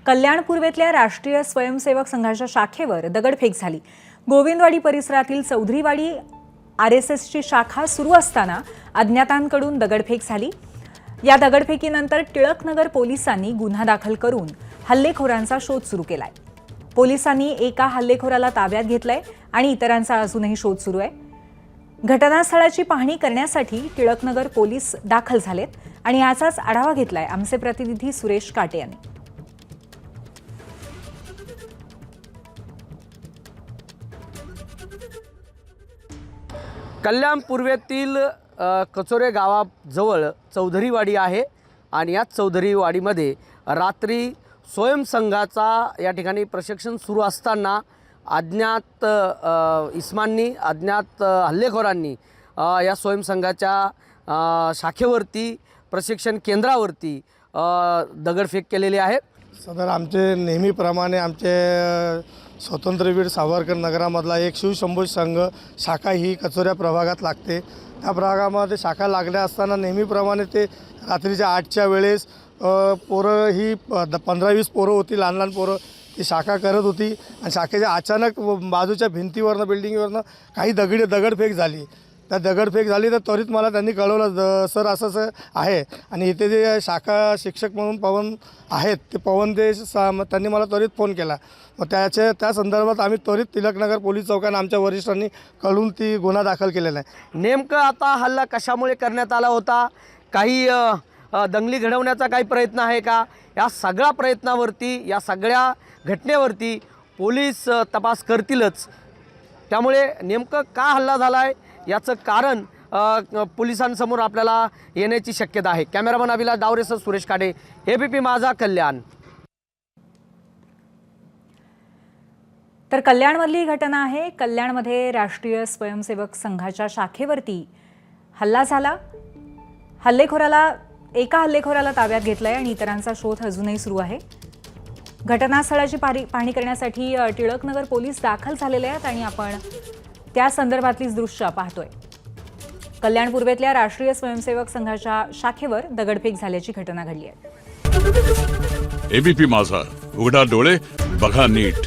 कल्याण पूर्वेतल्या राष्ट्रीय स्वयंसेवक संघाच्या शाखेवर दगडफेक झाली। गोविंदवाडी परिसरातील चौधरीवाडी आरएसएसची शाखा सुरू असताना अज्ञातांकडून दगडफेक झाली। या दगडफेकीनंतर टिळकनगर पोलिसांनी गुन्हा दाखल करून हल्लेखोरांचा शोध सुरू केलाय। पोलिसांनी एका हल्लेखोराला ताब्यात घेतलंय आणि इतरांचा अजूनही शोध सुरू आहे। घटनास्थळाची पाहणी करण्यासाठी टिळकनगर पोलीस दाखल झालेत आणि याचाच आढावा घेतलाय आमचे प्रतिनिधी सुरेश काटे यांनी। कल्याण पूर्वेतील कचोरे गावाजवळ चौधरीवाडी आहे आणि या चौधरीवाडीमध्ये रात्री स्वयंसंघाचा या ठिकाणी प्रशिक्षण सुरू असताना अज्ञात इस्मांनी अज्ञात हल्लेखोरांनी या स्वयंसंघाच्या शाखेवरती प्रशिक्षण केंद्रावरती दगडफेक केलेली आहे। सदर आमचे नेहमीप्रमाणे आमचे स्वातंत्र्यवीर सावरकर नगरामधला एक शिवशंभू संघ शाखा ही कचोऱ्या प्रभागात लागते। त्या प्रभागामध्ये शाखा लागल्या असताना नेहमीप्रमाणे ते रात्रीच्या 8च्या वेळेस पोरं ही 15-20 पोरं होती, लहान लहान पोरं ती शाखा करत होती आणि शाखेच्या अचानक बाजूच्या भिंतीवरनं बिल्डिंगवरनं काही दगडफेक झाली। त्या दगडफेक झाली तर त्वरित मला त्यांनी कळवलं, सर असं आहे आणि इथे जे शाखा शिक्षक म्हणून पवन आहेत ते पवन देश त्यांनी मला त्वरित फोन केला। मग त्या संदर्भात आम्ही त्वरित टिळकनगर पोलीस चौकाने आमच्या वरिष्ठांनी कळून ती गुन्हा दाखल केलेला आहे। नेमकं आता हल्ला कशामुळे करण्यात आला होता, काही दंगली घडवण्याचा काही प्रयत्न आहे का, या सगळ्या प्रयत्नावरती या सगळ्या घटनेवरती पोलीस तपास करतीलच। त्यामुळे नेमकं का हल्ला झाला आहे याचं कारण पोलिसांसमोर आपल्याला येण्याची शक्यता आहे। कॅमेरामन अभिलाष डावरेसह सुरेश काटे, एबीपी माझा, कल्याण। तर कल्याणमधली घटना आहे। कल्याणमध्ये राष्ट्रीय स्वयंसेवक संघाच्या शाखेवरती हल्ला झाला। एका हल्लेखोराला ताब्यात घेतलंय आणि इतरांचा शोध अजूनही सुरू आहे। घटनास्थळाची पाहणी करण्यासाठी टिळकनगर पोलीस दाखल झालेले आहेत आणि आपण त्या संदर्भातलीच दृश्य पाहतोय। कल्याण पूर्वेतल्या राष्ट्रीय स्वयंसेवक संघाच्या शाखेवर दगडफेक झाल्याची घटना घडली आहे। एबीपी माझा, उघडा डोळे बघा नीट।